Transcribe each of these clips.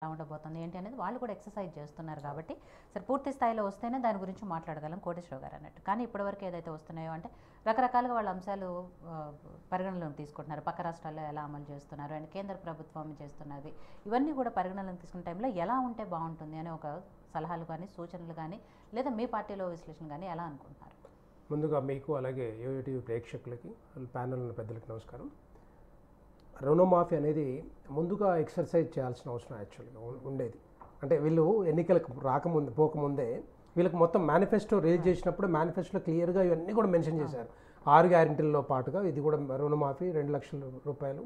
ఎలా ఉండబోతుంది ఏంటి అనేది వాళ్ళు కూడా ఎక్సర్సైజ్ చేస్తున్నారు కాబట్టి సరే పూర్తి స్థాయిలో వస్తేనే దాని గురించి మాట్లాడగలం కోటేశ్వర గారు అన్నట్టు. కానీ ఇప్పటివరకు ఏదైతే వస్తున్నాయో అంటే రకరకాలుగా వాళ్ళ అంశాలు పరిగణనలోకి తీసుకుంటున్నారు. పక్క రాష్ట్రాల్లో ఎలా అమలు చేస్తున్నారు అండ్ కేంద్ర ప్రభుత్వం చేస్తున్నది ఇవన్నీ కూడా పరిగణనలోకి తీసుకున్న టైంలో ఎలా ఉంటే బాగుంటుంది అనే ఒక సలహాలు కానీ సూచనలు కానీ లేదా మీ పార్టీలో విశ్లేషణ కానీ ఎలా అనుకుంటున్నారు? ముందుగా మీకు అలాగే యూటీవీ ప్రేక్షకులకి ప్యానల్ ఉన్న పెద్దలకి నమస్కారం. రుణమాఫీ అనేది ముందుగా ఎక్సర్సైజ్ చేయాల్సిన అవసరం యాక్చువల్గా ఉండేది. అంటే వీళ్ళు ఎన్నికలకు పోకముందే వీళ్ళకి మొత్తం మేనిఫెస్టో రిలీజ్ చేసినప్పుడు మేనిఫెస్టోలో క్లియర్గా ఇవన్నీ కూడా మెన్షన్ చేశారు. 6 గ్యారెంటీల్లో పాటుగా ఇది కూడా రుణమాఫీ 2 లక్షల రూపాయలు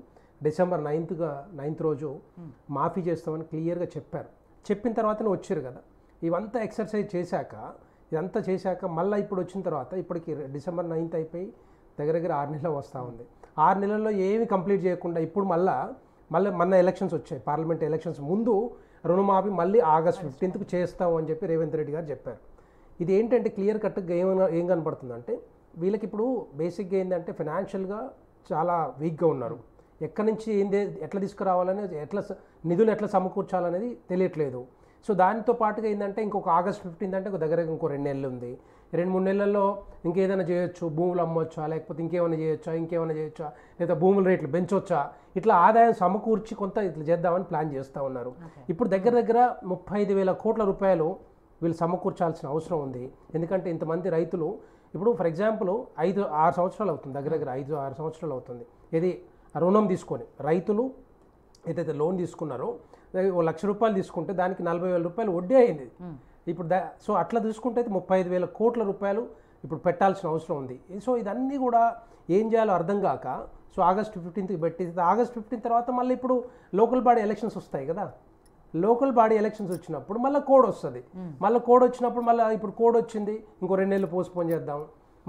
డిసెంబర్ 9th రోజు మాఫీ చేస్తామని క్లియర్గా చెప్పారు. చెప్పిన తర్వాతనే వచ్చారు కదా. ఇవంతా ఎక్సర్సైజ్ చేశాక మళ్ళీ ఇప్పుడు వచ్చిన తర్వాత ఇప్పటికి డిసెంబర్ 9th అయిపోయి దగ్గర 6 నెలలు వస్తూ ఉంది. 6 నెలల్లో ఏమి కంప్లీట్ చేయకుండా ఇప్పుడు మళ్ళీ ఎలక్షన్స్ వచ్చాయి. పార్లమెంట్ ఎలక్షన్స్ ముందు రుణమాఫీ మళ్ళీ ఆగస్ట్ 15th చేస్తాము అని చెప్పి రేవంత్ రెడ్డి గారు చెప్పారు. ఇది ఏంటంటే క్లియర్ కట్గా ఏం కనపడుతుందంటే వీళ్ళకి ఇప్పుడు బేసిక్గా ఏంటంటే ఫైనాన్షియల్గా చాలా వీక్గా ఉన్నారు. ఎక్కడి నుంచి ఎట్లా తీసుకురావాలనే నిధులు ఎట్లా సమకూర్చాలనేది తెలియట్లేదు. సో దానితో పాటుగా ఏంటంటే ఇంకొక ఆగస్ట్ 15th అంటే దగ్గర ఇంకో 2 నెలలు ఉంది. 2-3 నెలల్లో ఇంకేదైనా చేయొచ్చు, భూములు అమ్మొచ్చా, లేకపోతే ఇంకేమైనా చేయొచ్చా, లేదా భూముల రేట్లు పెంచొచ్చా, ఇట్లా ఆదాయం సమకూర్చి కొంత ఇట్లా చేద్దామని ప్లాన్ చేస్తూ ఉన్నారు. ఇప్పుడు దగ్గర 35,000 కోట్ల రూపాయలు వీళ్ళు సమకూర్చాల్సిన అవసరం ఉంది. ఎందుకంటే ఇంతమంది రైతులు ఇప్పుడు ఫర్ ఎగ్జాంపుల్ 5-6 సంవత్సరాలు అవుతుంది, దగ్గర 5-6 సంవత్సరాలు అవుతుంది. ఇది రుణం తీసుకొని రైతులు ఏదైతే లోన్ తీసుకున్నారో 1 లక్ష రూపాయలు తీసుకుంటే దానికి 40,000 రూపాయలు వడ్డీ అయింది. ఇప్పుడు సో అట్లా చూసుకుంటే 35,000 కోట్ల రూపాయలు ఇప్పుడు పెట్టాల్సిన అవసరం ఉంది. సో ఇదన్నీ కూడా ఏం చేయాలో అర్థం కాక సో ఆగస్ట్ 15th పెట్టి ఆగస్ట్ 15 తర్వాత మళ్ళీ ఇప్పుడు లోకల్ బాడీ ఎలక్షన్స్ వస్తాయి కదా. లోకల్ బాడీ ఎలక్షన్స్ వచ్చినప్పుడు మళ్ళీ కోడ్ వస్తుంది. మళ్ళీ కోడ్ వచ్చినప్పుడు ఇప్పుడు కోడ్ వచ్చింది, ఇంకో 2 నెలలు పోస్ట్పోన్ చేద్దాం.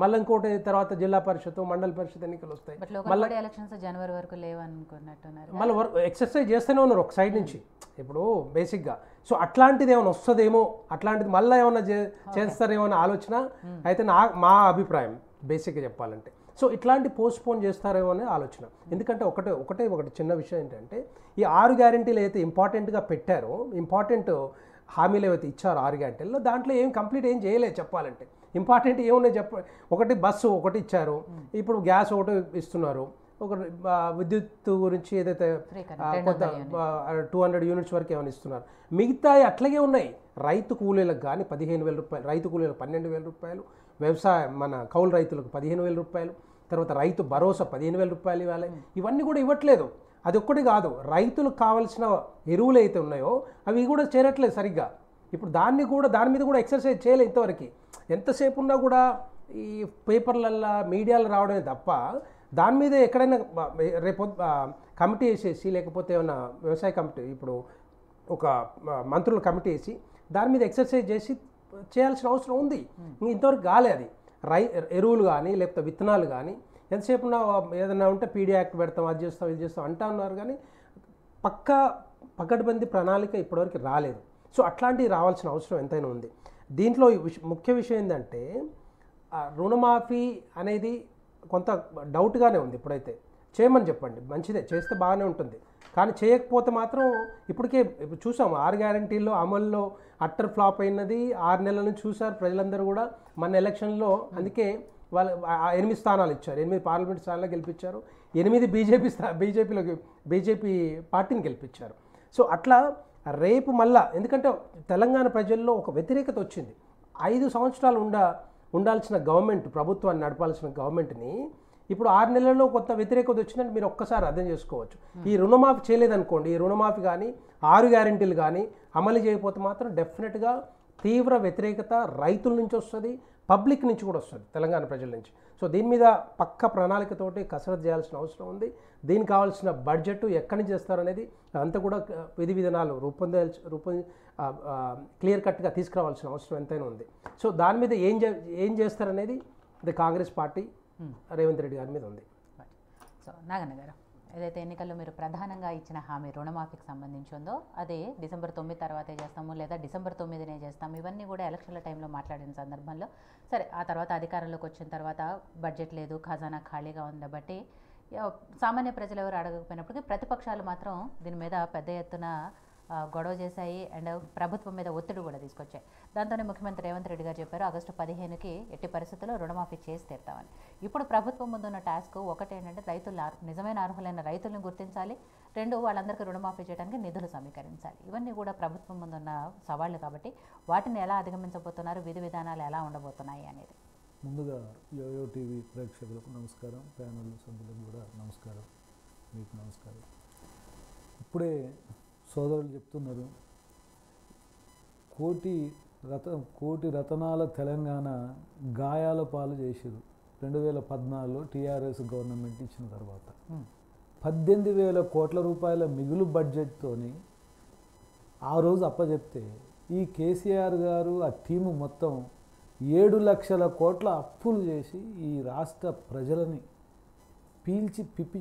మళ్ళీ ఇంకోటి తర్వాత జిల్లా పరిషత్ మండల పరిషత్ ఎన్నికలు వస్తాయి. మళ్ళీ ఎలక్షన్స్ జనవరి వరకు లేవనుకున్నట్టున్నారు. మళ్ళీ ఎక్సర్సైజ్ చేస్తూనే ఉన్నారు ఒక సైడ్ నుంచి ఇప్పుడు బేసిక్గా. సో అట్లాంటిది ఏమైనా వస్తుందేమో, అట్లాంటిది మళ్ళీ ఏమైనా చేస్తారేమో అనే ఆలోచన అయితే మా అభిప్రాయం బేసిక్గా చెప్పాలంటే. సో ఇట్లాంటి పోస్ట్పోన్ చేస్తారేమో అనే ఆలోచన. ఎందుకంటే ఒకటి చిన్న విషయం ఏంటంటే ఈ 6 గ్యారెంటీలు అయితే ఇంపార్టెంట్గా పెట్టారో, ఇంపార్టెంట్ హామీలు ఏవైతే ఇచ్చారో 6 గ్యారెంటీల్లో దాంట్లో కంప్లీట్ ఏం చేయలేదు చెప్పాలంటే. ఇంపార్టెంట్ ఏమున్నాయి ఒకటి బస్సు ఒకటి ఇచ్చారు, ఇప్పుడు గ్యాస్ ఒకటి ఇస్తున్నారు, ఒక విద్యుత్ గురించి ఏదైతే కొంత 200 యూనిట్స్ వరకు ఏమైనా ఇస్తున్నారు. మిగతా అట్లాగే ఉన్నాయి. రైతు కూలీలకు కానీ 15,000 రూపాయలు, రైతు కూలీలకు 12,000 రూపాయలు, మన కౌలు రైతులకు 15,000 రూపాయలు, తర్వాత రైతు భరోసా 15,000 రూపాయలు ఇవ్వాలి. ఇవన్నీ కూడా ఇవ్వట్లేదు. అది ఒక్కటి కాదు, రైతులకు కావాల్సిన ఎరువులు అయితే ఉన్నాయో అవి కూడా చేరట్లేదు సరిగ్గా. ఇప్పుడు దాని మీద కూడా ఎక్సర్సైజ్ చేయలేదు ఇంతవరకు. ఎంతసేపు ఉన్నా కూడా ఈ పేపర్లల్లో మీడియాలో రావడమే తప్ప దాని మీద ఎక్కడైనా రేపు కమిటీ వేసేసి లేకపోతే ఏమైనా వ్యవసాయ కమిటీ ఇప్పుడు ఒక మంత్రుల కమిటీ వేసి దాని మీద ఎక్సర్సైజ్ చేయాల్సిన అవసరం ఉంది. ఇంతవరకు కాలే అది. ఎరువులు కానీ లేకపోతే విత్తనాలు కానీ ఎంతసేపు ఉన్నా ఏదైనా ఉంటే పీడీ యాక్ట్ పెడతాం, అది చేస్తాం ఇది చేస్తాం అంటా ఉన్నారు కానీ పకడ్బందీ ప్రణాళిక ఇప్పటివరకు రాలేదు. సో అట్లాంటివి రావాల్సిన అవసరం ఎంతైనా ఉంది. దీంట్లో ముఖ్య విషయం ఏంటంటే రుణమాఫీ అనేది కొంత డౌట్గానే ఉంది. ఇప్పుడైతే చేయమని చెప్పండి, మంచిదే, చేస్తే బాగానే ఉంటుంది. కానీ చేయకపోతే మాత్రం ఇప్పుడు చూసాం 6 గ్యారెంటీల్లో అమల్లో అట్టర్ ఫ్లాప్ అయినది 6 నెలల నుంచి చూసారు ప్రజలందరూ కూడా. మన ఎలక్షన్లో అందుకే వాళ్ళు 8 స్థానాలు ఇచ్చారు, 8 పార్లమెంట్ స్థానాలు గెలిపించారు, 8 బీజేపీ పార్టీని గెలిపించారు. సో అట్లా రేపు మళ్ళా ఎందుకంటే తెలంగాణ ప్రజల్లో ఒక వ్యతిరేకత వచ్చింది. 5 సంవత్సరాలు ఉండాల్సిన గవర్నమెంట్, ప్రభుత్వాన్ని నడపాల్సిన గవర్నమెంట్ని ఇప్పుడు 6 నెలల్లో కొత్త వ్యతిరేకత వచ్చిందంటే మీరు ఒక్కసారి అర్థం చేసుకోవచ్చు. ఈ రుణమాఫీ చేయలేదనుకోండి, ఈ రుణమాఫీ కానీ 6 గ్యారెంటీలు కానీ అమలు చేయకపోతే మాత్రం డెఫినెట్గా తీవ్ర వ్యతిరేకత రైతుల నుంచి వస్తుంది, పబ్లిక్ నుంచి కూడా వస్తుంది, తెలంగాణ ప్రజల నుంచి. సో దీని మీద పక్క ప్రణాళికతోటి కసరత్తు చేయాల్సిన అవసరం ఉంది. దీనికి కావాల్సిన బడ్జెట్ ఎక్కడి నుంచి చేస్తారనేది అంతా కూడా విధి విధానాలు క్లియర్ కట్గా తీసుకురావాల్సిన అవసరం ఎంతైనా ఉంది. సో దాని మీద ఏం చేస్తారనేది ఇది కాంగ్రెస్ పార్టీ రేవంత్ రెడ్డి గారి మీద ఉంది. సో నాగన్న గారు, ఏదైతే ఎన్నికల్లో మీరు ప్రధానంగా ఇచ్చిన హామీ రుణమాఫీకి సంబంధించి ఉందో అదే డిసెంబర్ 9 తర్వాతే చేస్తాము లేదా డిసెంబర్ 9నే చేస్తాము, ఇవన్నీ కూడా ఎలక్షన్ల టైంలో మాట్లాడిన సందర్భంలో సరే ఆ తర్వాత అధికారంలోకి వచ్చిన తర్వాత బడ్జెట్ లేదు, ఖజానా ఖాళీగా ఉంది బట్టి సామాన్య ప్రజలు ఎవరు అడగకపోయినప్పటికీ ప్రతిపక్షాలు మాత్రం దీని మీద పెద్ద ఎత్తున గొడవ చేశాయి అండ్ ప్రభుత్వం మీద ఒత్తిడి కూడా తీసుకొచ్చాయి. దాంతోనే ముఖ్యమంత్రి రేవంత్ రెడ్డి గారు చెప్పారు ఆగస్టు 15కి ఎట్టి పరిస్థితుల్లో రుణమాఫీ చేసి తీరుతామని. ఇప్పుడు ప్రభుత్వం ముందున్న టాస్క్ ఒకటేంటంటే నిజమైన అర్హులైన రైతులను గుర్తించాలి, 2 వాళ్ళందరికీ రుణమాఫీ చేయడానికి నిధులు సమీకరించాలి. ఇవన్నీ కూడా ప్రభుత్వం ముందున్న సవాళ్లు కాబట్టి వాటిని ఎలా అధిగమించబోతున్నారు, విధి విధానాలు ఎలా ఉండబోతున్నాయి అనేది. ముందుగా యోయో టీవీ ప్రేక్షకులకు నమస్కారం, ప్యానల్ సభ్యులకు కూడా నమస్కారం, మీకు నమస్కారం. ఇప్పుడే సోదరులు చెప్తున్నారు కోటి రతనాల తెలంగాణ గాయాల పాలు చేసిరు 2014లో టీఆర్ఎస్ గవర్నమెంట్ ఇచ్చిన తర్వాత. 18,000 కోట్ల రూపాయల మిగులు బడ్జెట్తోని ఆ రోజు అప్పచెప్తే ఈ కేసీఆర్ గారు ఆ టీము మొత్తం 7 లక్షల కోట్ల అప్పులు చేసి ఈ రాష్ట్ర ప్రజలని పీల్చి పిప్పి